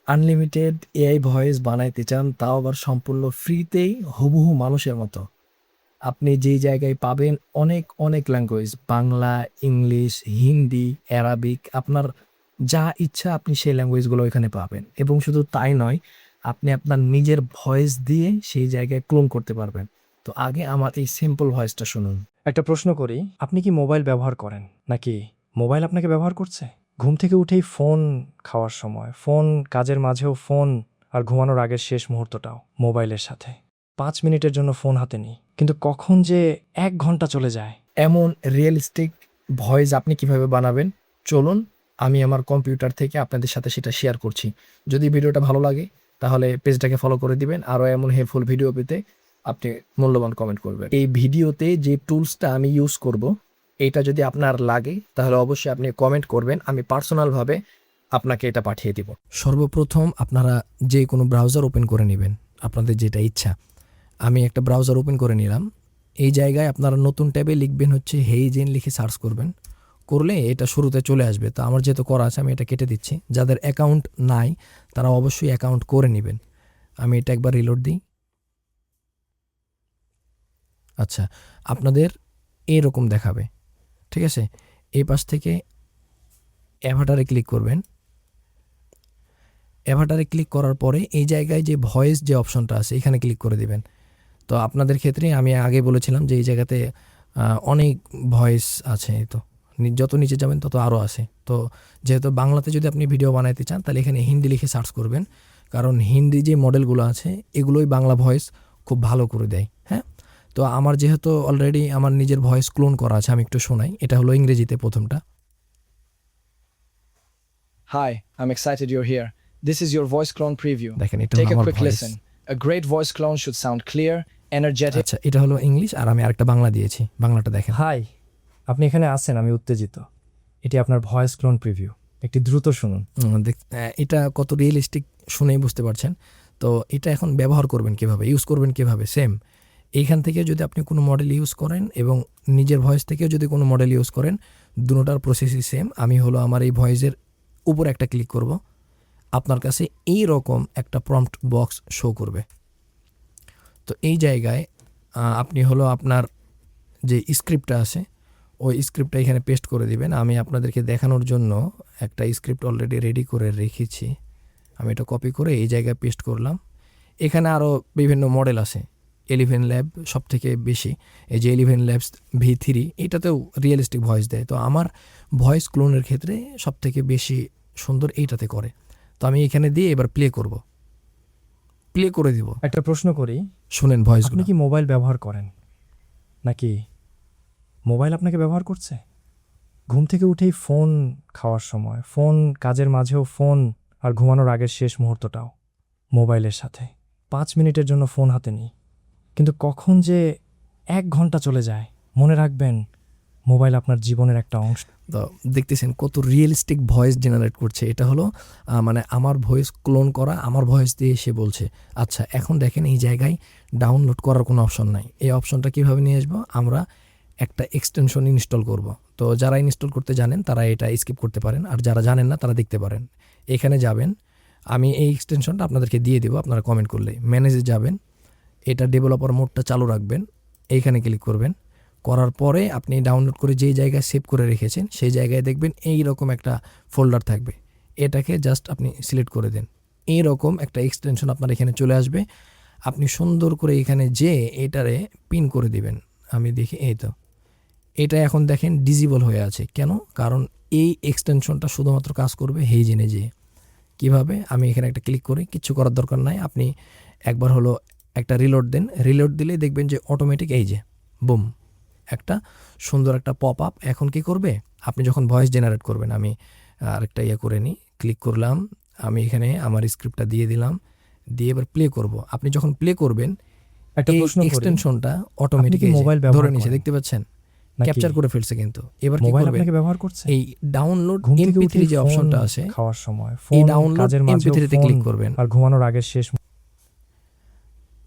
Unlimited AI voice বানাইতে চান, তাও আবার সম্পূর্ণ ফ্রিতেই, হুবহু মানুষের মতো। আপনি যেই জায়গায় পাবেন অনেক অনেক language, Bangla, English, Hindi, Arabic, আপনার যা ইচ্ছা আপনি সেই ল্যাঙ্গুয়েজগুলো এখানে পাবেন। এবং শুধু তাই নয়, আপনি আপনার নিজের ভয়েস দিয়ে সেই জায়গায় ক্লোন করতে পারবেন। তো আগে আমার এই সিম্পল ভয়েসটা শুনুন। একটা প্রশ্ন করি, আপনি কি মোবাইল ব্যবহার করেন নাকি মোবাইল আপনাকে ব্যবহার করছে? ঘুম থেকে উঠেই ফোন, খাওয়ার সময় ফোন, কাজের মাঝেও ফোন, আর ঘুমানোর আগের শেষ মুহূর্তটাও মোবাইলের সাথে। 5 মিনিটের জন্য ফোন হাতে নিই, কিন্তু কখন যে 1 ঘন্টা চলে যায়। এমন রিয়েলিস্টিক ভয়েস আপনি কিভাবে বানাবেন, চলুন আমি আমার কম্পিউটার থেকে আপনাদের সাথে সেটা শেয়ার করছি। যদি ভিডিওটা ভালো লাগে তাহলে পেজটাকে ফলো করে দিবেন। আরও এমন হেল্পফুল ভিডিও পেতে আপনি মূল্যবান কমেন্ট করবেন। এই ভিডিওতে যে টুলসটা আমি ইউজ করব, এটা যদি আপনার লাগে তাহলে অবশ্যই আপনি কমেন্ট করবেন, আমি পার্সোনালভাবে আপনাকে এটা পাঠিয়ে দিব। সর্বপ্রথম আপনারা যে কোনো ব্রাউজার ওপেন করে নেবেন, আপনাদের যেটা ইচ্ছা। আমি একটা ব্রাউজার ওপেন করে নিলাম। এই জায়গায় আপনারা নতুন ট্যাবে লিখবেন হচ্ছে হেইজেন, লিখে সার্চ করবেন। করলে এটা শুরুতে চলে আসবে। তো আমার যেহেতু করা আছে আমি এটা কেটে দিচ্ছি। যাদের অ্যাকাউন্ট নাই তারা অবশ্যই অ্যাকাউন্ট করে নেবেন। আমি এটা একবার রিলোড দিই। আচ্ছা, আপনাদের এরকম দেখাবে, ঠিক আছে? এই পাশ থেকে অ্যাভাটারে ক্লিক করবেন। অ্যাভাটারে ক্লিক করার পরে এই জায়গায় যে ভয়েস যে অপশনটা আছে এখানে ক্লিক করে দিবেন। তো আপনাদের ক্ষেত্রে আমি আগে বলেছিলাম যে এই জায়গাতে অনেক ভয়েস আছে। তো যত নিচে যাবেন তত আরও আছে। তো যেহেতু বাংলাতে যদি আপনি ভিডিও বানাইতে চান তাহলে এখানে হিন্দি লিখে সার্চ করবেন, কারণ হিন্দি যে মডেলগুলো আছে এগুলোই বাংলা ভয়েস খুব ভালো করে দেয়। হ্যাঁ, তো আমার যেহেতু অলরেডি আমার নিজের ভয়েস ক্লোন করা আছে, আমি একটু শোনাই। এটা হলো ইংরেজিতে প্রথমটা। Hi, I'm excited you're here. This is your voice clone preview. দেখেন এটা হলো Take a আমার quick voice. listen. A great voice clone should sound clear, energetic. আচ্ছা, এটা হলো ইংলিশ আর আমি আরেকটা বাংলা দিয়েছি। বাংলাটা দেখেন। হাই, আপনি এখানে আছেন, আমি উত্তেজিত। এটি আপনার ভয়েস ক্লোন প্রিভিউ, একটি দ্রুত শুনুন। এটা কত রিয়েলিস্টিক শুনেই বুঝতে পারছেন। তো এটা এখন ব্যবহার করবেন কিভাবে, ইউজ করবেন কিভাবে, সেম এইখান থেকে যদি আপনি কোনো মডেল ইউজ করেন এবং নিজের ভয়েস থেকেও যদি কোনো মডেল ইউজ করেন, দুটোটার প্রসেসই সেম। আমি হলো আমার এই ভয়েসের উপর একটা ক্লিক করব, আপনার কাছে এই রকম একটা প্রম্পট বক্স শো করবে। তো এই জায়গায় আপনি হলো আপনার যে স্ক্রিপ্টটা আছে ওই স্ক্রিপ্টটা এখানে পেস্ট করে দিবেন। আমি আপনাদেরকে দেখানোর জন্য একটা স্ক্রিপ্ট অলরেডি রেডি করে রেখেছি। আমি এটা কপি করে এই জায়গায় পেস্ট করলাম। এখানে আরও বিভিন্ন মডেল আছে। 11 ল্যাব সব থেকে বেশি, এই যে 11 ল্যাবস V3, এটাতেও রিয়েলিস্টিক ভয়েস দেয়। তো আমার ভয়েস ক্লোনের ক্ষেত্রে সব থেকে বেশি সুন্দর এইটাতে করে। তো আমি এখানে দিয়ে এবার প্লে করব, প্লে করে দিব। একটা প্রশ্ন করি, শুনেন আপনি ভয়েসগুলো। কি মোবাইল ব্যবহার করেন নাকি মোবাইল আপনাকে ব্যবহার করছে? ঘুম থেকে উঠেই ফোন, খাওয়ার সময় ফোন, কাজের মাঝেও ফোন, আর ঘুমানোর আগের শেষ মুহূর্তটাও মোবাইলের সাথে। 5 মিনিটের জন্য ফোন হাতে নিই, কিন্তু কখন যে 1 ঘন্টা চলে যায়। মনে রাখবেন, মোবাইল আপনার জীবনের একটা অংশ। তো দেখতেছেন কত রিয়েলিস্টিক ভয়েস জেনারেট করছে। এটা হলো মানে আমার ভয়েস ক্লোন করা, আমার ভয়েস দিয়ে সে বলছে। আচ্ছা, এখন দেখেন এই জায়গায় ডাউনলোড করার কোনো অপশন নাই। এই অপশনটা কীভাবে নিয়ে আসবো, আমরা একটা এক্সটেনশন ইনস্টল করব। তো যারা ইনস্টল করতে জানেন তারা এটা স্কিপ করতে পারেন, আর যারা জানেন না তারা দেখতে পারেন। এখানে যাবেন, আমি এই এক্সটেনশনটা আপনাদেরকে দিয়ে দেবো, আপনারা কমেন্ট করলে। ম্যানেজে যাবেন, এটা ডেভেলপার মোডটা চালু রাখবেন, এইখানে ক্লিক করবেন। করার পরে আপনি ডাউনলোড করে যেই জায়গায় সেভ করে রেখেছেন সেই জায়গায় দেখবেন এই রকম একটা ফোল্ডার থাকবে। এটাকে জাস্ট আপনি সিলেক্ট করে দেন, এই রকম একটা এক্সটেনশন আপনার এখানে চলে আসবে। আপনি সুন্দর করে এখানে যে এটারে পিন করে দিবেন। আমি দেখি, এই তো এটা এখন দেখেন ডিজেবল হয়ে আছে। কেন? কারণ এই এক্সটেনশনটা শুধুমাত্র কাজ করবে হেইজেনে যেয়ে। কীভাবে? আমি এখানে একটা ক্লিক করি, কিচ্ছু করার দরকার নাই। আপনি একবার হলো একটা রিলোড দেন, রিলোড দিলেই দেখবেন যে অটোমেটিক এই যে বুম, একটা সুন্দর একটা পপ আপ। এখন কি করবে, আপনি যখন ভয়েস জেনারেট করবেন, আমি আরেকটা ইয়ে করে নিই, ক্লিক করলাম, আমি এখানে আমার স্ক্রিপ্টটা দিয়ে দিলাম, দিয়ে এবার প্লে করব। আপনি যখন প্লে করবেন একটা এই প্রশ্ন করি, এক্সটেনশনটা আপনি অটোমেটিক কি মোবাইল ধরে ব্যবহার নিয়েছে, করেন দেখতে পাচ্ছেন? নাকি ক্যাপচার করে ফেলছে। কিন্তু এবার কি মোবাইল করবেন, আপনাকে ব্যবহার করছে? এই ডাউনলোড ঘুম থেকে MP3 উঠেই যে ফোন, অপশনটা আছে, খাওয়ার সময় এই ফোন, ডাউনলোড কাজের মাঝেও MP3 তে ফোন, ক্লিক করবেন। আর ঘুমানোর আগের শেষ।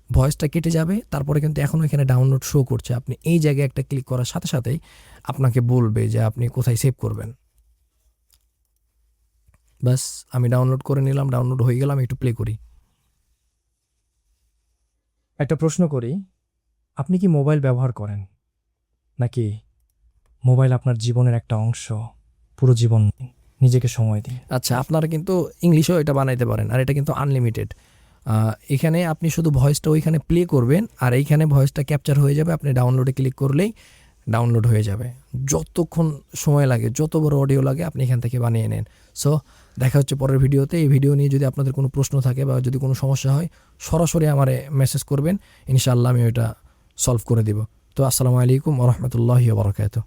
ভয়েসটা কেটে যাবে, তারপরে কিন্তু এখনও এখানে ডাউনলোড শো করছে। আপনি এই জায়গায় একটা ক্লিক করার সাথে সাথেই আপনাকে বলবে যে আপনি কোথায় সেভ করবেন। ব্যাস আমি ডাউনলোড করে নিলাম, ডাউনলোড হয়ে গেলাম, একটু প্লে করি। একটা প্রশ্ন করি, আপনি কি মোবাইল ব্যবহার করেন, নাকি মোবাইল আপনার জীবনের একটা অংশ? পুরো জীবন নিজেকে সময় দিন। আচ্ছা, আপনারা কিন্তু ইংলিশেও এটা বানাইতে পারেন, আর এটা কিন্তু আনলিমিটেড। এখানে আপনি শুধু ভয়েসটা ওইখানে প্লে করবেন, আর এইখানে ভয়েসটা ক্যাপচার হয়ে যাবে, আপনি ডাউনলোডে ক্লিক করলেই ডাউনলোড হয়ে যাবে। যতক্ষণ সময় লাগে, যত বড় অডিও লাগে, আপনি এখান থেকে বানিয়ে নেন। সো দেখা হচ্ছে পরের ভিডিওতে। এই ভিডিও নিয়ে যদি আপনাদের কোনো প্রশ্ন থাকে বা যদি কোনো সমস্যা হয়, সরাসরি আমারে মেসেজ করবেন, ইনশাআল্লাহ আমি ওইটা সলভ করে দিব। তো আসসালামু আলাইকুম ওয়া রাহমাতুল্লাহি ওয়া বারাকাতুহু।